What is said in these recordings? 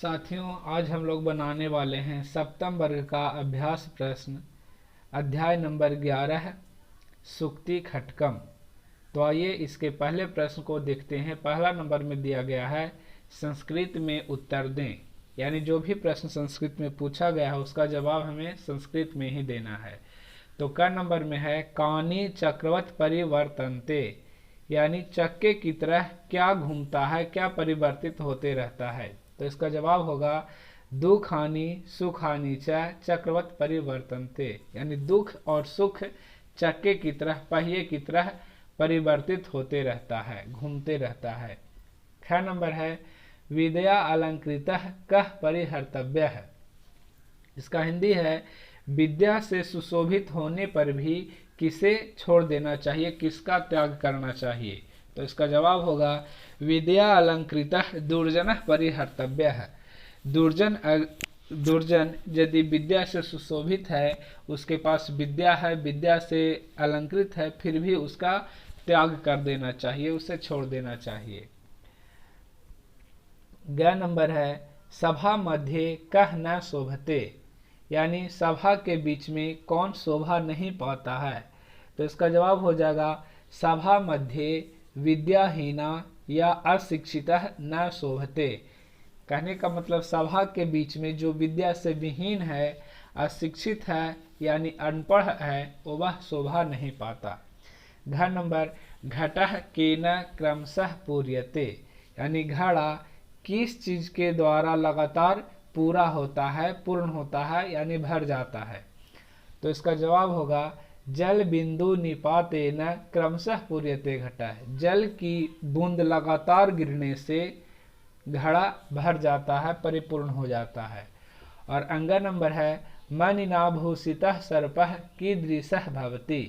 साथियों, आज हम लोग बनाने वाले हैं सप्तम वर्ग का अभ्यास प्रश्न अध्याय नंबर 11 सुक्ति खटकम। तो आइए इसके पहले प्रश्न को देखते हैं। पहला नंबर में दिया गया है संस्कृत में उत्तर दें, यानी जो भी प्रश्न संस्कृत में पूछा गया है उसका जवाब हमें संस्कृत में ही देना है। तो क नंबर में है कानी चक्रवत परिवर्तनते, यानी चक्के की तरह क्या घूमता है, क्या परिवर्तित होते रहता है। तो इसका जवाब होगा दुख हानि सुख हानि च चक्रवत परिवर्तनते, यानी दुख और सुख चक्के की तरह, पहिए की तरह परिवर्तित होते रहता है, घूमते रहता है। ख नंबर है विद्या अलंकृतः कः परिहर्तव्यः। इसका हिंदी है विद्या से सुशोभित होने पर भी किसे छोड़ देना चाहिए, किसका त्याग करना चाहिए। तो इसका जवाब होगा विद्या अलंकृतः दुर्जनः परिहर्तव्यः। दुर्जन यदि विद्या से सुशोभित है, उसके पास विद्या है, विद्या से अलंकृत है, फिर भी उसका त्याग कर देना चाहिए, उसे छोड़ देना चाहिए। ग नंबर है सभा मध्य कह न शोभते, यानी सभा के बीच में कौन शोभा नहीं पाता है। तो इसका जवाब हो जाएगा सभा मध्य विद्याहीना या अशिक्षिता न शोभते। कहने का मतलब सभा के बीच में जो विद्या से विहीन है, अशिक्षित है, यानी अनपढ़ है, वह शोभा नहीं पाता। घ नंबर घटः केन क्रमशः पूर्यते, यानी घड़ा किस चीज के द्वारा लगातार पूरा होता है, पूर्ण होता है, यानी भर जाता है। तो इसका जवाब होगा जल बिंदु निपातेन क्रमशः पूर्यते घटः। जल की बूंद लगातार गिरने से घड़ा भर जाता है, परिपूर्ण हो जाता है। और अंग नंबर है मणिनाभूषितः सर्पः कीदृशः भवति।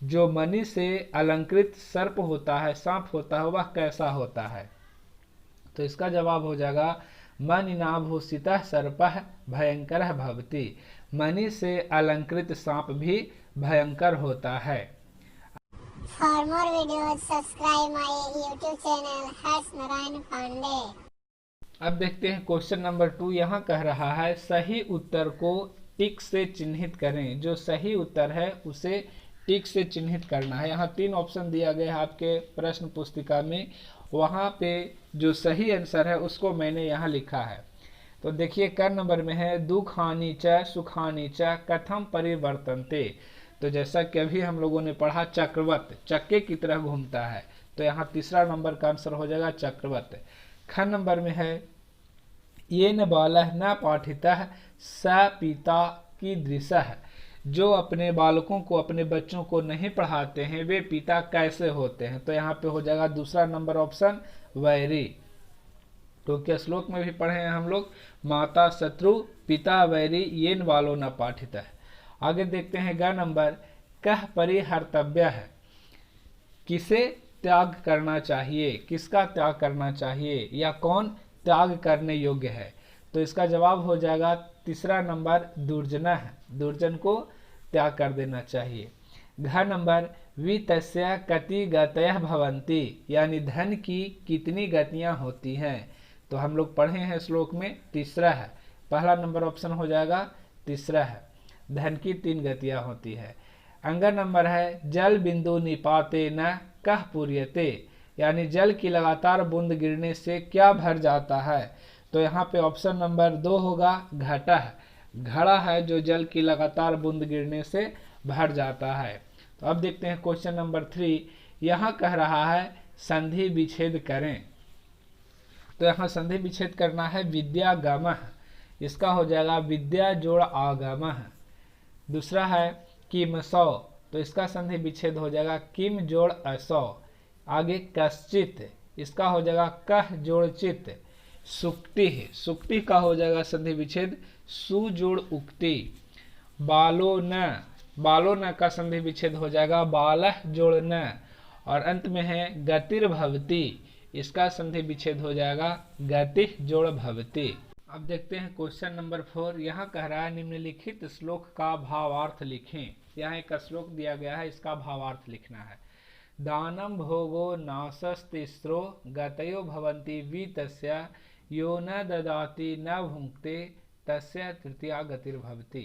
जो मणि से अलंकृत सर्प होता है, सांप होता है, वह कैसा होता है। तो इसका जवाब हो जाएगा मणिनाभूषितः सर्पः भयंकरः भवति। मणि से अलंकृत सांप भी भयंकर होता है। For more videos, subscribe my YouTube channel Harsh Narayan Pandey। अब देखते हैं क्वेश्चन नंबर 2। यहाँ कह रहा है सही उत्तर को टिक से चिन्हित करें। जो सही उत्तर है उसे टिक से चिन्हित करना है। यहाँ 3 ऑप्शन दिया गया है आपके प्रश्न पुस्तिका में, वहाँ पे जो सही आंसर है उसको मैंने यहाँ लिखा है। तो देखिए क नंबर में है दुख हानि च सुख हानि च कथम परिवर्तनते। तो जैसा कि अभी हम लोगों ने पढ़ा चक्रवत, चक्के की तरह घूमता है, तो यहाँ तीसरा नंबर का आंसर हो जाएगा चक्रवत। ख नंबर में है ये न बालः न पाठितः स पिता कीदृशः। जो अपने बालकों को, अपने बच्चों को नहीं पढ़ाते हैं, वे पिता कैसे होते हैं। तो यहाँ पे हो जाएगा दूसरा नंबर ऑप्शन वैरी। तो क्या श्लोक में भी पढ़े हैं हम लोग, माता शत्रु पिता वैरी येन बालो न पाठितः। आगे देखते हैं ग नंबर कह परिहर्तव्य है, किसे त्याग करना चाहिए, किसका त्याग करना चाहिए, या कौन त्याग करने योग्य है। तो इसका जवाब हो जाएगा तीसरा नंबर दुर्जना है, दुर्जन को त्याग कर देना चाहिए। घ नंबर वित्तस्य कति गतयः भवन्ति, यानी धन की कितनी गतियां होती हैं। तो हम लोग पढ़े हैं श्लोक में तीसरा है, पहला नंबर ऑप्शन हो जाएगा तीसरा है, धन की 3 गतियां होती है। अंग नंबर है जल बिंदु निपाते न कह पूर्यते, यानी जल की लगातार बूंद गिरने से क्या भर जाता है। तो यहाँ पे ऑप्शन नंबर 2 होगा घटः। घड़ा है जो जल की लगातार बूंद गिरने से भर जाता है। तो अब देखते हैं क्वेश्चन नंबर 3। यहाँ कह रहा है संधि विच्छेद करें। तो यहाँ संधि विच्छेद करना है विद्यागमः, इसका हो जाएगा विद्या जोड़ आगमः। दूसरा है किम सौ, तो इसका संधि विच्छेद हो जाएगा किम जोड़ असौ। आगे कश्चित, इसका हो जाएगा कह जोड़ चित। सुक्ति, सुक्ति का हो जाएगा संधि विच्छेद सु जोड़ उक्ति। बालो न का संधि विच्छेद हो जाएगा बालह जोड़ न। और अंत में है गतिर्भवति, इसका संधि विच्छेद हो जाएगा गति जोड़ भवति। अब देखते हैं क्वेश्चन नंबर 4। यहाँ कह रहा है निम्नलिखित श्लोक का भावार्थ लिखें। यहाँ एक श्लोक दिया गया है, इसका भावार्थ लिखना है। दानम भोगो नाशस्तिस्रो गतयो भवन्ति वित्तस्य यो न ददाति न भुंक्ते तस्य तृतीया गतिर्भवति।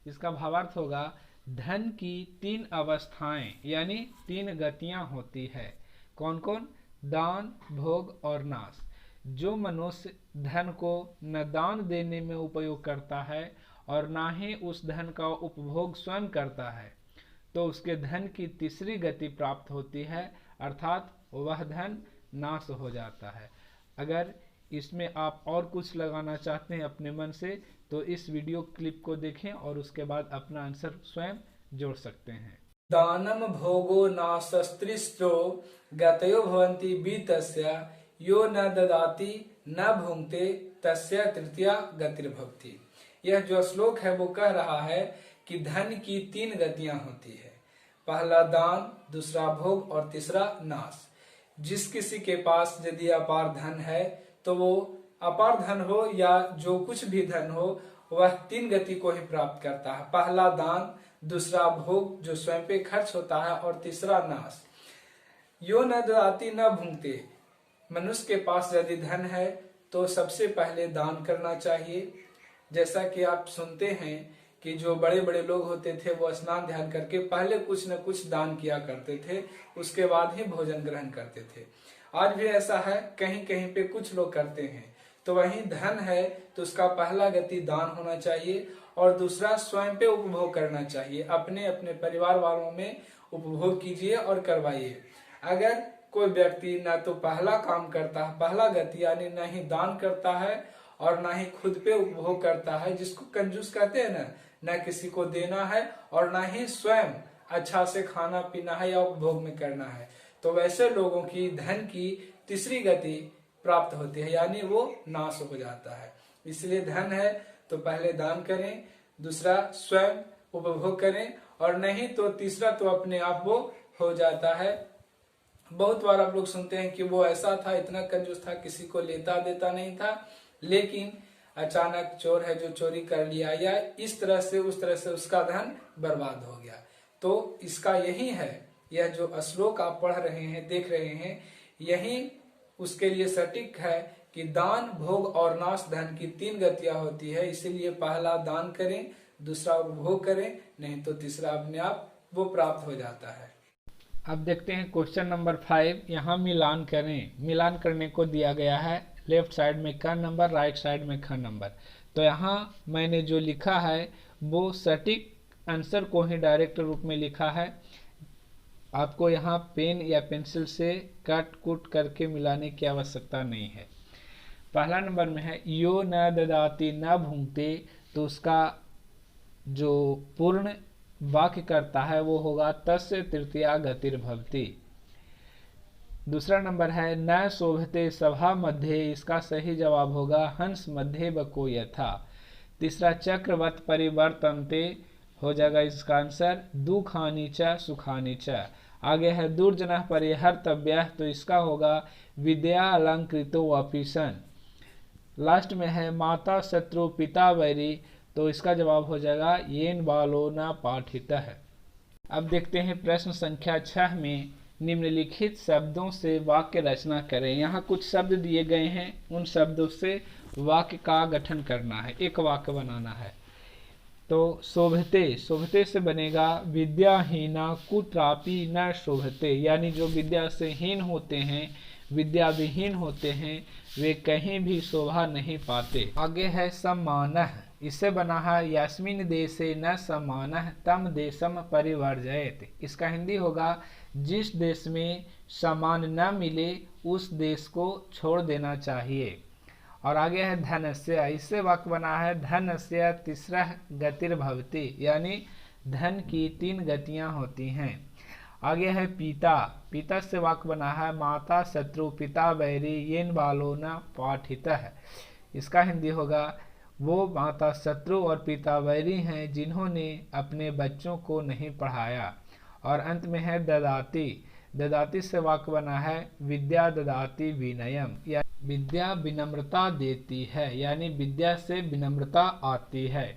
इसका भावार्थ होगा धन की तीन अवस्थाएं यानी तीन गतियां होती है। कौन कौन? दान, भोग और नाश। जो मनुष्य धन को न दान देने में उपयोग करता है और ना ही उस धन का उपभोग स्वयं करता है, तो उसके धन की तीसरी गति प्राप्त होती है, अर्थात वह धन नाश हो जाता है। अगर इसमें आप और कुछ लगाना चाहते हैं अपने मन से, तो इस वीडियो क्लिप को देखें और उसके बाद अपना आंसर स्वयं जोड़ सकते हैं। दानम भोगो नाशस्त्रिस्त्रो गतयो भवन्ति बीतस्य यो न ददाति न भुंक्ते तस्य तृतीया गतिर्भवति। यह जो श्लोक है वो कह रहा है कि धन की तीन गतियां होती है। पहला दान, दूसरा भोग और तीसरा नाश। जिस किसी के पास यदि अपार धन है तो वो अपार धन हो या जो कुछ भी धन हो वह तीन गति को ही प्राप्त करता है। पहला दान, दूसरा भोग जो स्वयं पे खर्च होता है और तीसरा नाश। यो न ददाति न भुंक्ते। मनुष्य के पास यदि धन है तो सबसे पहले दान करना चाहिए। जैसा कि आप सुनते हैं कि जो बड़े बड़े लोग होते थे वो स्नान ध्यान करके पहले कुछ न कुछ दान किया करते थे, उसके बाद ही भोजन ग्रहण करते थे। आज भी ऐसा है, कहीं कहीं पे कुछ लोग करते हैं। तो वहीं धन है तो उसका पहला गति दान होना चाहिए और दूसरा स्वयं पे उपभोग करना चाहिए। अपने अपने परिवार वालों में उपभोग कीजिए और करवाइए। अगर कोई व्यक्ति ना तो पहला काम करता है, पहला गति यानी ना ही दान करता है और ना ही खुद पे उपभोग करता है, जिसको कंजूस कहते हैं ना किसी को देना है और ना ही स्वयं अच्छा से खाना पीना है या उपभोग में करना है, तो वैसे लोगों की धन की तीसरी गति प्राप्त होती है यानी वो नाश हो जाता है। इसलिए धन है तो पहले दान करें, दूसरा स्वयं उपभोग करें और नहीं तो तीसरा तो अपने आप वो हो जाता है। बहुत बार आप लोग सुनते हैं कि वो ऐसा था, इतना कंजूस था, किसी को लेता देता नहीं था, लेकिन अचानक चोर है जो चोरी कर लिया या इस तरह से उस तरह से उसका धन बर्बाद हो गया। तो इसका यही है, यह जो श्लोक आप पढ़ रहे हैं, देख रहे हैं, यही उसके लिए सटीक है कि दान, भोग और नाश धन की तीन गतियां होती है। इसीलिए पहला दान करें, दूसरा उपभोग करें, नहीं तो तीसरा अपने आप वो प्राप्त हो जाता है। अब देखते हैं क्वेश्चन नंबर 5। यहाँ मिलान करें। मिलान करने को दिया गया है लेफ्ट साइड में क नंबर, राइट साइड में ख नंबर। तो यहाँ मैंने जो लिखा है वो सटीक आंसर को ही डायरेक्ट रूप में लिखा है। आपको यहाँ पेन या पेंसिल से कट कुट करके मिलाने की आवश्यकता नहीं है। पहला नंबर में है यो न ददाति न भुंक्ते, तो उसका जो पूर्ण वाक्य करता है वो होगा तस्य तृतीया गतिर्भवति। दूसरा नंबर है न शोभते सभा मध्य, इसका सही जवाब होगा हंस मध्य बको यथा। तीसरा चक्रवत परिवर्तनते हो जाएगा इसका आंसर दुखानि च सुखानि च। आगे है दुर्जनः परिहर्तव्यः, तो इसका होगा विद्या अलंकृतो अपिसन। लास्ट में है माता शत्रु पिता वैरी, तो इसका जवाब हो जाएगा येन बालो न पाठितः। अब देखते हैं प्रश्न संख्या 6 में निम्नलिखित शब्दों से वाक्य रचना करें। यहाँ कुछ शब्द दिए गए हैं, उन शब्दों से वाक्य का गठन करना है, एक वाक्य बनाना है। तो शोभते, शोभते से बनेगा विद्याहीना कुत्रापि न शोभते, यानी जो विद्या से हीन होते हैं, विद्या विहीन होते हैं, वे कहीं भी शोभा नहीं पाते। आगे है सम्मानः, इससे बना है यस्मिन् देशे न सम्मानः तम देशम परिवर्जयेत्। इसका हिंदी होगा जिस देश में सम्मान न मिले उस देश को छोड़ देना चाहिए। और आगे है धनस्य, इससे वाक्य बना है धनस्य तीसरा गतिर्भवति, यानी धन की तीन गतियां होती हैं। आगे है पिता, पिता से वाक्य बना है माता शत्रु पिता वैरी येन बालो न पाठितः। इसका हिंदी होगा वो माता शत्रु और पिता वैरी हैं जिन्होंने अपने बच्चों को नहीं पढ़ाया। और अंत में है ददाति, ददाति से वाक्य बना है विद्या ददाति विनयम, या विद्या विनम्रता देती है, यानी विद्या से विनम्रता आती है।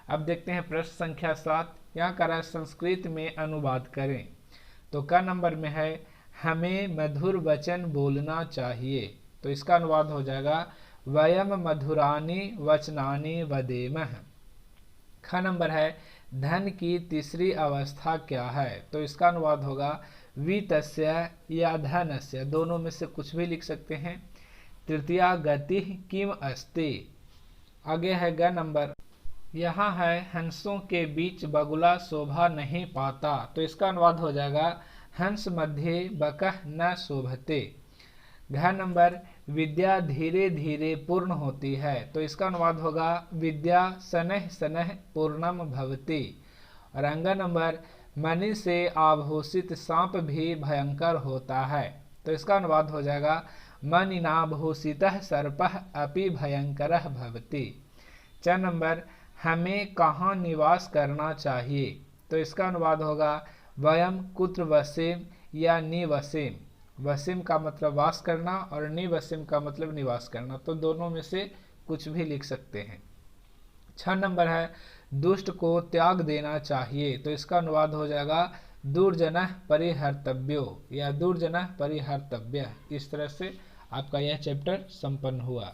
अब देखते हैं प्रश्न संख्या 7। यहाँ का है संस्कृत में अनुवाद करें। तो क नंबर में है हमें मधुर वचन बोलना चाहिए, तो इसका अनुवाद हो जाएगा वयम मधुरानि वचनानि वदेमः। ख नंबर है धन की तीसरी अवस्था क्या है, तो इसका अनुवाद होगा वित्तस्य या धनस्य, दोनों में से कुछ भी लिख सकते हैं। तृतीया गति किम अस्ति। आगे है ग नंबर, यहाँ है हंसों के बीच बगुला शोभा नहीं पाता, तो इसका अनुवाद हो जाएगा हंस मध्य बकह न शोभते। घ नंबर विद्या धीरे धीरे पूर्ण होती है, तो इसका अनुवाद होगा विद्या शनैः शनैः पूर्णम भवति। और अंग नंबर मणि से आभूषित सांप भी भयंकर होता है, तो इसका अनुवाद हो जाएगा मणिनाभूषितः सर्पः अपि भयंकरः भवति। च नंबर हमें कहाँ निवास करना चाहिए, तो इसका अनुवाद होगा वयम कुत्र वसेम या निवसेम। वसीम का मतलब वास करना और निवसीम का मतलब निवास करना, तो दोनों में से कुछ भी लिख सकते हैं। 6 नंबर है दुष्ट को त्याग देना चाहिए, तो इसका अनुवाद हो जाएगा दुर्जनः परिहर्तव्यो या दुर्जनः परिहर्तव्यः। इस तरह से आपका यह चैप्टर संपन्न हुआ।